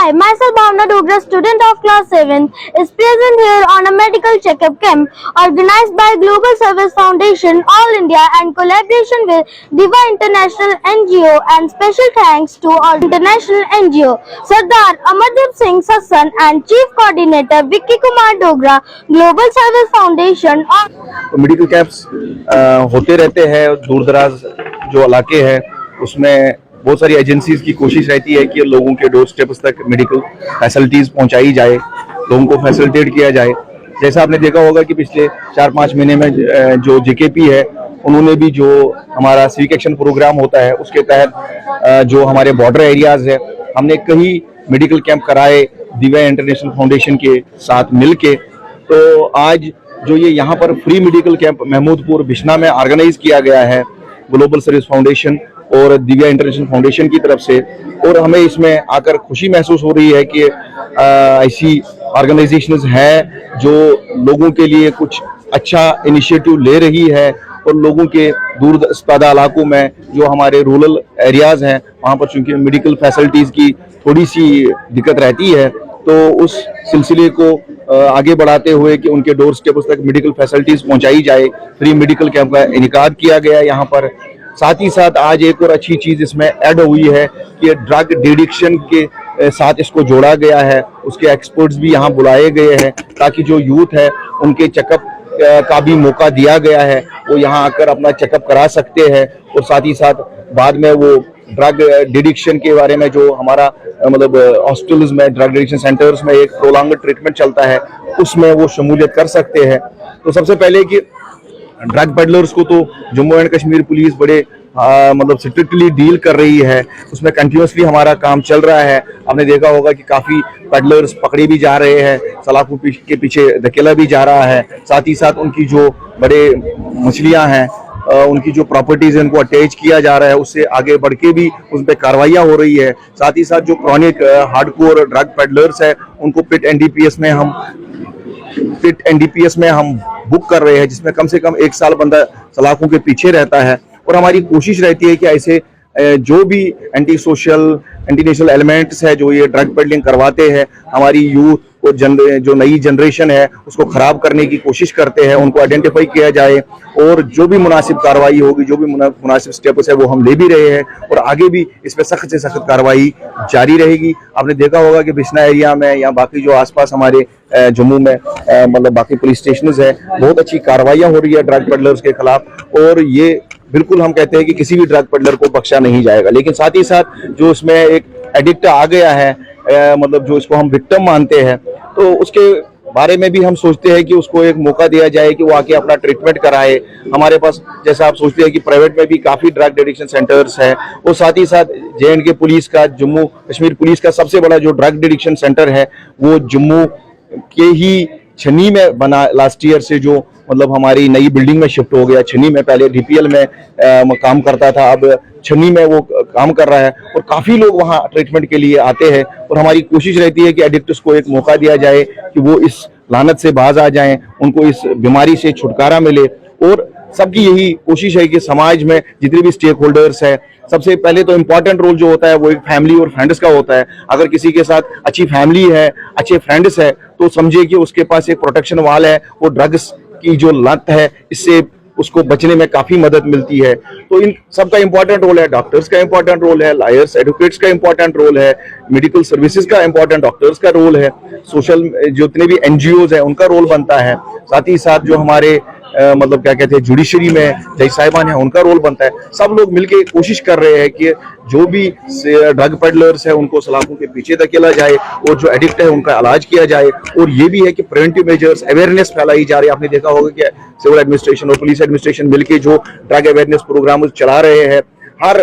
I, myself Bhavna Dogra, student of class 7, is present here on a medical checkup camp organized by Global Service Foundation All India and collaboration with Diva International NGO, and special thanks to our international NGO, Sardar Amardeep Singh Sassan and Chief Coordinator Vicky Kumar Dogra, Global Service Foundation. Medical camps होते रहते हैं। दूर दराज जो इलाके हैं उसमें बहुत सारी एजेंसीज की कोशिश रहती है कि लोगों के डोर स्टेप्स तक मेडिकल फैसिलिटीज पहुंचाई जाए, लोगों को फैसिलिटेट किया जाए। जैसा आपने देखा होगा कि पिछले 4-5 महीने में जो जेकेपी है उन्होंने भी जो हमारा सिविक एक्शन प्रोग्राम होता है उसके तहत जो हमारे बॉर्डर एरियाज है हमने कई मेडिकल कैंप कराए दिव्या इंटरनेशनल फाउंडेशन के साथ मिलके। तो आज जो ये यहाँ पर free medical camp Mahmudpur Bishna में ऑर्गेनाइज किया गया है ग्लोबल सर्विस फाउंडेशन और दिव्या इंटरनेशनल फाउंडेशन की तरफ से, और हमें इसमें आकर खुशी महसूस हो रही है कि ऐसी ऑर्गेनाइजेशंस हैं जो लोगों के लिए कुछ अच्छा इनिशिएटिव ले रही है और लोगों के दूर दराज इलाकों में जो हमारे रूरल एरियाज हैं वहाँ पर चूंकि मेडिकल फैसिलिटीज़ की थोड़ी सी दिक्कत रहती है, तो उस सिलसिले को आगे बढ़ाते हुए कि उनके डोर स्टेप तक मेडिकल फैसिलिटीज पहुंचाई जाए, फ्री मेडिकल कैंप का इनेकाद किया गया यहाँ पर। साथ ही साथ आज एक और अच्छी चीज इसमें ऐड हुई है कि ड्रग डिडिक्शन के साथ इसको जोड़ा गया है, उसके एक्सपर्ट्स भी यहाँ बुलाए गए हैं ताकि जो यूथ है उनके चेकअप का भी मौका दिया गया है, वो यहाँ आकर अपना चेकअप करा सकते हैं और साथ ही साथ बाद में वो ड्रग डिडिक्शन के बारे में जो हमारा मतलब हॉस्पिटल्स में ड्रग डिडिक्शन सेंटर्स में एक प्रोलॉन्ग ट्रीटमेंट चलता है उसमें वो शमूलियत कर सकते हैं। तो सबसे पहले कि ड्रग पेडलर्स को तो जम्मू एंड कश्मीर पुलिस बड़े मतलब स्ट्रिक्टली डील कर रही है, उसमें कंटिन्यूसली हमारा काम चल रहा है। आपने देखा होगा कि काफ़ी पेडलर्स पकड़े भी जा रहे हैं, सलाखों के पीछे धकेला भी जा रहा है। साथ ही साथ उनकी जो बड़े मछलियां हैं उनकी जो प्रॉपर्टीज है उनको अटैच किया जा रहा है, उससे आगे बढ़ के भी उस पर कार्रवाइयाँ हो रही है। साथ ही साथ जो क्रॉनिक हार्डकोर ड्रग पेडलर्स है उनको पिट एनडीपीएस में हम बुक कर रहे हैं, जिसमें कम से कम 1 साल बंदा सलाखों के पीछे रहता है। और हमारी कोशिश रहती है कि ऐसे जो भी anti social anti national elements है जो ये ड्रग पेडलिंग करवाते हैं, हमारी यूथ और जो नई जनरेशन है उसको खराब करने की कोशिश करते हैं, उनको आइडेंटिफाई किया जाए और जो भी मुनासिब कार्रवाई होगी, जो भी मुनासिब स्टेप्स है वो हम ले भी रहे हैं और आगे भी इस पर सख्त से सख्त कार्रवाई जारी रहेगी। आपने देखा होगा कि बिश्ना एरिया में या बाकी जो आसपास हमारे जम्मू में मतलब बाकी पुलिस स्टेशन है बहुत अच्छी कार्रवाइयाँ हो रही है ड्रग पेडलर्स के खिलाफ, और ये बिल्कुल हम कहते हैं कि किसी भी ड्रग पेडलर को बख्शा नहीं जाएगा। लेकिन साथ ही साथ जो इसमें एक एडिक्ट आ गया है मतलब जो इसको हम विक्टिम मानते हैं, तो उसके बारे में भी हम सोचते हैं कि उसको एक मौका दिया जाए कि वो आके अपना ट्रीटमेंट कराए। हमारे पास जैसा आप सोचते हैं कि प्राइवेट में भी काफ़ी ड्रग डिडिक्शन सेंटर्स हैं, और साथ ही साथ JNK पुलिस का, जम्मू कश्मीर पुलिस का सबसे बड़ा जो ड्रग डिडिक्शन सेंटर है वो जम्मू के ही छन्नी में बना। लास्ट ईयर से जो मतलब हमारी नई बिल्डिंग में शिफ्ट हो गया छन्नी में, पहले DPL में काम करता था, अब छन्नी में वो काम कर रहा है और काफ़ी लोग वहाँ ट्रीटमेंट के लिए आते हैं। और हमारी कोशिश रहती है कि एडिक्ट्स को एक मौका दिया जाए कि वो इस लानत से बाज आ जाएं, उनको इस बीमारी से छुटकारा मिले। और सबकी यही कोशिश है कि समाज में जितने भी स्टेक होल्डर्स हैं, सबसे पहले तो इम्पोर्टेंट रोल जो होता है वो एक फैमिली और फ्रेंड्स का होता है। अगर किसी के साथ अच्छी फैमिली है, अच्छे फ्रेंड्स है, तो समझिए कि उसके पास एक प्रोटेक्शन वाल है, वो ड्रग्स की जो लत है इससे उसको बचने में काफी मदद मिलती है। तो इन सबका इंपॉर्टेंट रोल है, डॉक्टर्स का इंपॉर्टेंट रोल है, लॉयर्स एडवोकेट्स का इंपॉर्टेंट रोल है, मेडिकल सर्विसेज का इंपॉर्टेंट डॉक्टर्स का रोल है, सोशल जितने भी NGOs है उनका रोल बनता है। साथ ही साथ जो हमारे मतलब क्या कहते हैं जुडिशरी में जज साहिबान है उनका रोल बनता है। सब लोग मिलके कोशिश कर रहे हैं कि जो भी ड्रग पेडलर्स है उनको सलाखों के पीछे धकेला जाए और जो एडिक्ट है उनका इलाज किया जाए। और ये भी है कि प्रिवेंटिव मेजर्स अवेयरनेस फैलाई जा रही है। आपने देखा होगा कि सिविल एडमिनिस्ट्रेशन और पुलिस एडमिनिस्ट्रेशन मिलके जो ड्रग अवेयरनेस प्रोग्राम चला रहे हैं, हर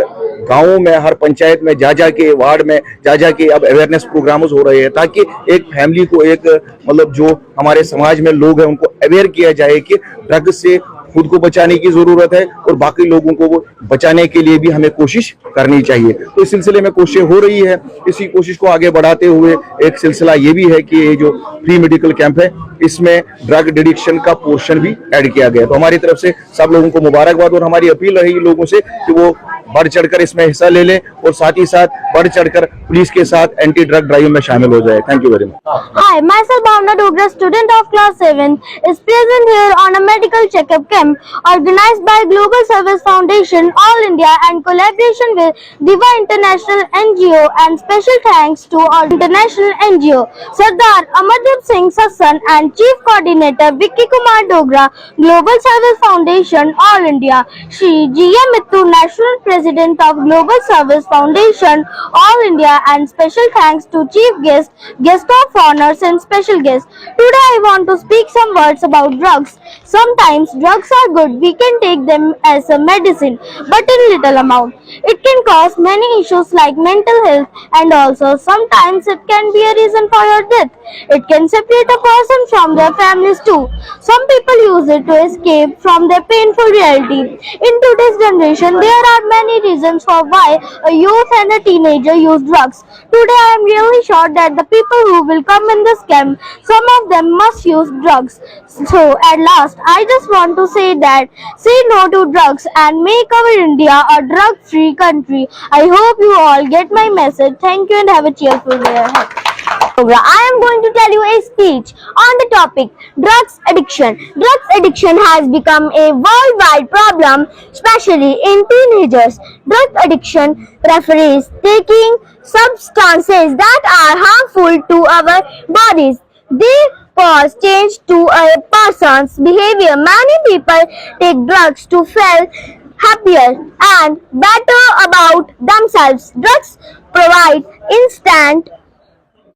गाँव में, हर पंचायत में जा के, वार्ड में जा के अब अवेयरनेस प्रोग्राम्स हो रहे हैं ताकि एक फैमिली को, एक मतलब जो हमारे समाज में लोग हैं उनको अवेयर किया जाए कि ड्रग से खुद को बचाने की जरूरत है और बाकी लोगों को बचाने के लिए भी हमें कोशिश करनी चाहिए। तो इस सिलसिले में कोशिश हो रही है। इसी कोशिश को आगे बढ़ाते हुए एक सिलसिला ये भी है कि ये जो फ्री मेडिकल कैंप है इसमें ड्रग डिडिक्शन का पोर्शन भी ऐड किया गया। तो हमारी तरफ से सब लोगों को मुबारकबाद और हमारी अपील रहेगी लोगों से कि वो बढ़ चढ़कर इसमें हिस्सा ले लें और साथ ही साथ बढ़ चढ़कर पुलिस के साथ एंटी ड्रग ड्राइव में शामिल हो जाए। Thank you very much. Hi, myself Bhavna Dogra, student of class 7, is present here on a medical checkup camp organized by Global Service Foundation All India and collaboration with Diva International NGO, and special thanks to our international NGO, Sardar Amardeep Singh Sassan and Chief Coordinator Vicky Kumar Dogra, Global Service Foundation All India, Shri G.M. Mittu, National President of Global Service Foundation All India, and special thanks to Chief Guest, Guest of Honors and Special Guests. Today I want to speak some words about drugs. Sometimes drugs are good, we can take them as a medicine, but in little amount. It can cause many issues like mental health, and also sometimes it can be a reason for your death. It can separate a person from their families too. Some people use it to escape from their painful reality. In today's generation, there are many reasons for why a youth and a teenager use drugs. Today I am really sure that the people who will come in this camp, some of them must use drugs. So at last, I just want to say that say no to drugs and make our India a drug-free country. I hope you all get my message. Thank you and have a cheerful day ahead. I am going to tell you a speech on the topic drugs addiction. Drugs addiction has become a worldwide problem, especially in teenagers. Drug addiction refers taking substances that are harmful to our bodies. They cause change to a person's behavior. Many people take drugs to feel happier and better about themselves. Drugs provide instant